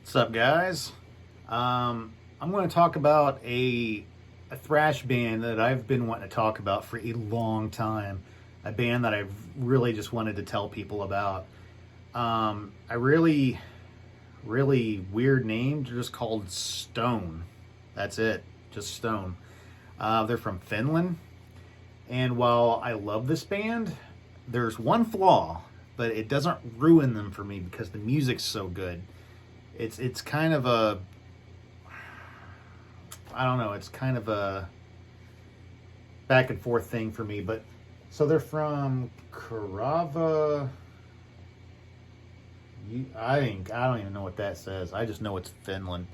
What's up, guys? I'm going to talk about a thrash band that I've been wanting to talk about for a long time. A band that I've really just wanted to tell people about. A really weird name. They're just called Stone. That's it, just Stone. They're from Finland, and while I love this band, there's one flaw, but it doesn't ruin them for me because the music's so good. It's kind of a, I don't know, it's kind of a back and forth thing for me. But so they're from Karava. I don't even know what that says. I just know it's Finland.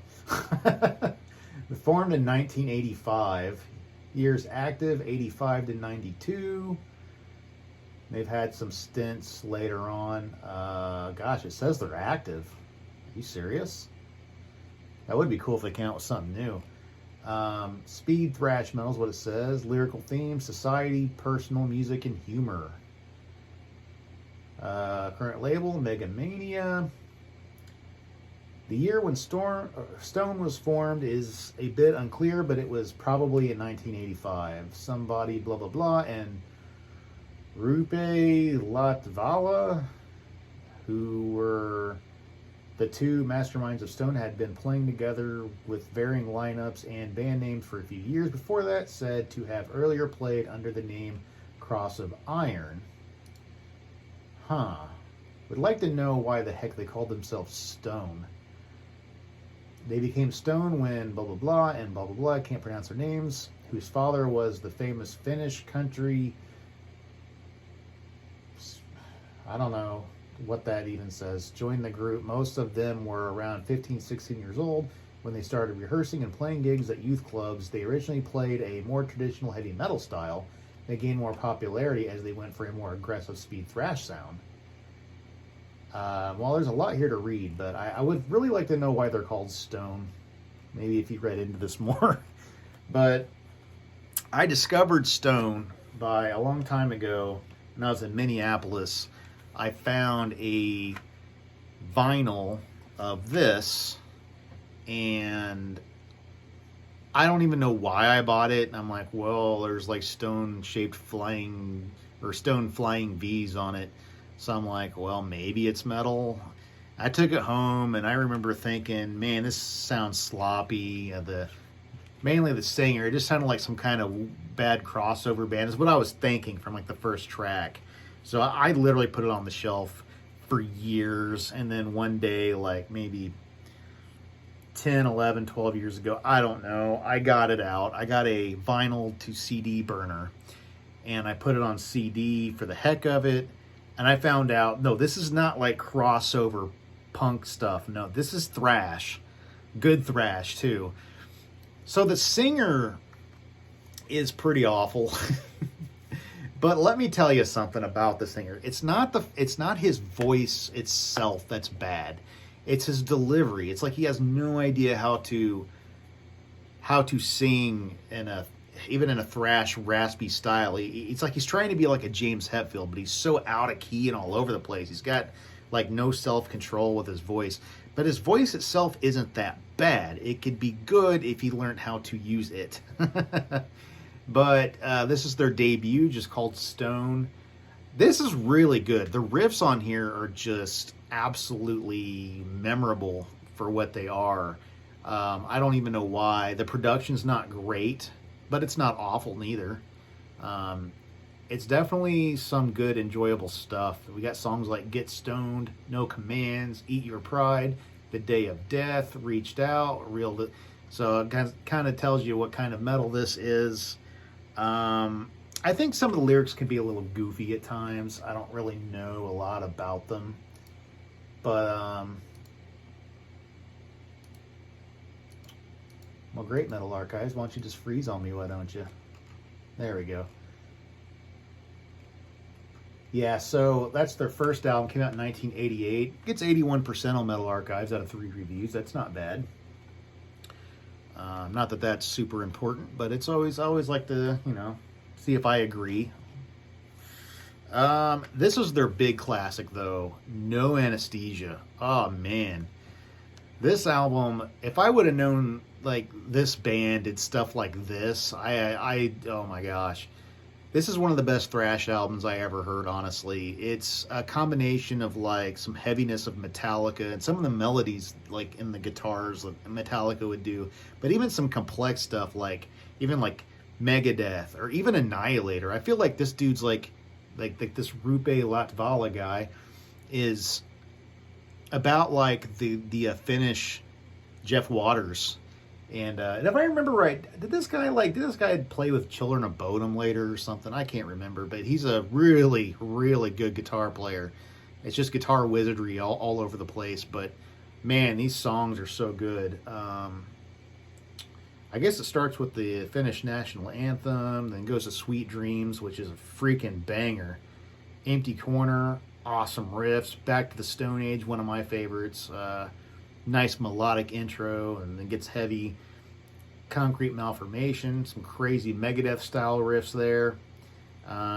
Formed in 1985. Years active 85 to 92. They've had some stints later on. Gosh, it says they're active. Are you serious? That would be cool if they came out with something new. Speed thrash metal is what it says. Lyrical themes, society, personal music, and humor. Current label, Megamania. The year when Stone was formed is a bit unclear, but it was probably in 1985. Somebody, blah, blah, blah, and Rupe Latvala, who were the two masterminds of Stone, had been playing together with varying lineups and band names for a few years before that, said to have earlier played under the name Cross of Iron. Would like to know why the heck they called themselves Stone. They became Stone when blah blah blah and blah blah blah, I can't pronounce their names, whose father was the famous Finnish country, I don't know what that even says, joined the group. Most of them were around 15, 16 years old when they started rehearsing and playing gigs at youth clubs. They originally played a more traditional heavy metal style. They gained more popularity as they went for a more aggressive speed thrash sound. Well, there's a lot here to read, but I would really like to know why they're called Stone. Maybe if you read into this more. But I discovered Stone by a long time ago when I was in Minneapolis. I found a vinyl of this, and I don't even know why I bought it. And I'm like, well, there's like stone-shaped flying or stone flying V's on it. So I'm like, well, maybe it's metal. I took it home, and I remember thinking, man, this sounds sloppy. Mainly the singer, it just sounded like some kind of bad crossover band is what I was thinking from like the first track. So I literally put it on the shelf for years, and then one day, like maybe 10, 11, 12 years ago, I don't know, I got it out. I got a vinyl to CD burner, and I put it on CD for the heck of it. And I found out, no, this is not like crossover punk stuff. No, this is thrash. Good thrash, too. So the singer is pretty awful. But let me tell you something about the singer. It's not his voice itself that's bad. It's his delivery. It's like he has no idea how to sing even in a thrash, raspy style. It's like he's trying to be like a James Hetfield, but he's so out of key and all over the place. He's got like no self-control with his voice. But his voice itself isn't that bad. It could be good if he learned how to use it. But this is their debut, just called Stone. This is really good. The riffs on here are just absolutely memorable for what they are. I don't even know why. The production's not great, but it's not awful neither. It's definitely some good, enjoyable stuff. We got songs like Get Stoned, No Commands, Eat Your Pride, The Day of Death, Reached Out, So it kind of tells you what kind of metal this is. I think some of the lyrics can be a little goofy at times. I don't really know a lot about them. But, well, great, Metal Archives. Why don't you just freeze on me, why don't you? There we go. Yeah, so that's their first album. Came out in 1988. Gets 81% on Metal Archives out of 3 reviews. That's not bad. Not that that's super important, but I always like to, see if I agree. This is their big classic, though. No Anesthesia. Oh, man. This album, if I would have known like this band did stuff like this, oh my gosh. This is one of the best thrash albums I ever heard, honestly. It's a combination of like some heaviness of Metallica and some of the melodies like in the guitars that Metallica would do, but even some complex stuff like even like Megadeth or even Annihilator. I feel like this dude's like this Rupe Latvala guy is about like the Finnish Jeff Waters. And if I remember right, did this guy play with Children of Bodom later or something? I can't remember, but he's a really, really good guitar player. It's just guitar wizardry all over the place. But man, these songs are so good. I guess it starts with the Finnish national anthem, then goes to Sweet Dreams, which is a freaking banger. Empty Corner, awesome riffs. Back to the Stone Age, one of my favorites. Nice melodic intro, and then gets heavy. Concrete Malformation, some crazy Megadeth style riffs there.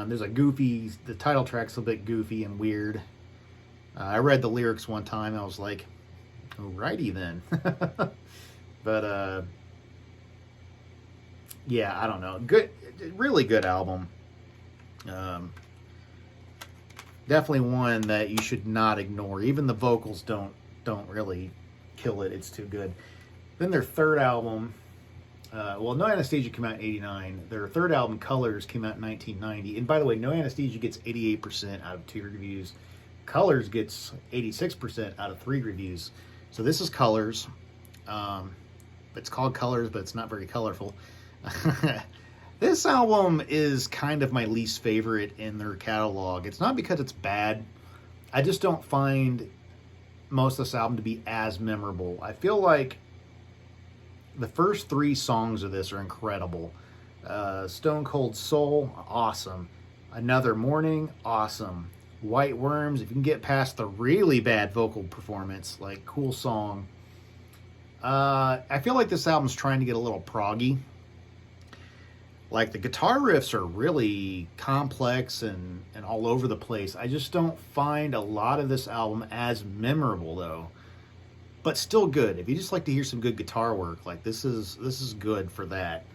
There's the title track's a bit goofy and weird. I read the lyrics one time, I was like, alrighty then. But yeah, I don't know. Good, really good album. Definitely one that you should not ignore. Even the vocals don't really kill it. It's too good. Then their third album, No Anesthesia came out in 89. Their third album, Colors, came out in 1990. And by the way, No Anesthesia gets 88% out of 2 reviews. Colors gets 86% out of 3 reviews. So this is Colors. It's called Colors, but it's not very colorful. This album is kind of my least favorite in their catalog. It's not because it's bad. I just don't find most of this album to be as memorable. I feel like the first 3 songs of this are incredible. Stone Cold Soul, awesome. Another Morning, awesome. White Worms, if you can get past the really bad vocal performance, like, cool song. I feel like this album's trying to get a little proggy. Like, the guitar riffs are really complex and all over the place. I just don't find a lot of this album as memorable, though. But still good. If you just like to hear some good guitar work, like, this is good for that.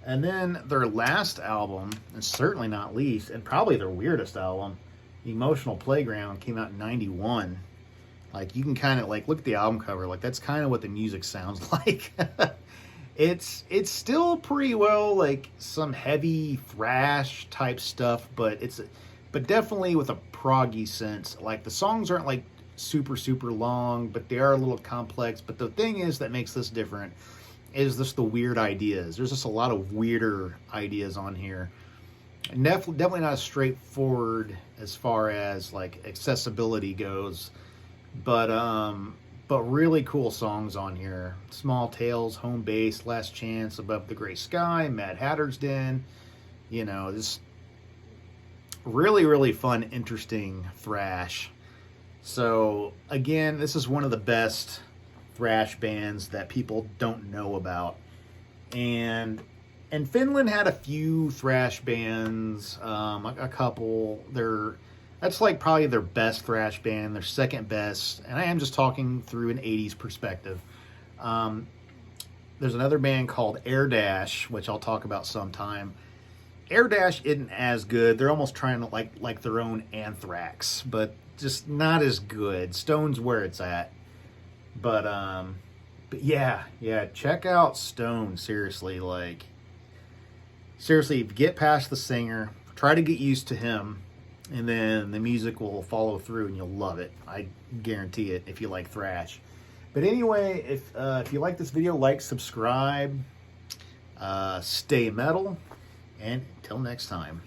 And then their last album, and certainly not least, and probably their weirdest album, Emotional Playground, came out in 91. Like, you can kind of, like, look at the album cover. Like, that's kind of what the music sounds like. It's still pretty well like some heavy thrash type stuff, but definitely with a proggy sense. Like, the songs aren't like super long, but they are a little complex. But the thing is that makes this different is just the weird ideas. There's just a lot of weirder ideas on here. Definitely not as straightforward as far as like accessibility goes, but really cool songs on here. Small Tales, Home Base, Last Chance, Above the Gray Sky, Mad Hatter's Den. You know, just really, really fun, interesting thrash. So, again, this is one of the best thrash bands that people don't know about. And Finland had a few thrash bands, a couple. That's like probably their best thrash band, their second best, and I am just talking through an 80s perspective. There's another band called Air Dash, which I'll talk about sometime. Air Dash isn't as good. They're almost trying to like their own Anthrax, but just not as good. Stone's where it's at. But yeah, check out Stone, seriously. Like, seriously, get past the singer, try to get used to him, and then the music will follow through and you'll love it. I guarantee it if you like thrash. But anyway, if you like this video, like, subscribe, stay metal, and until next time.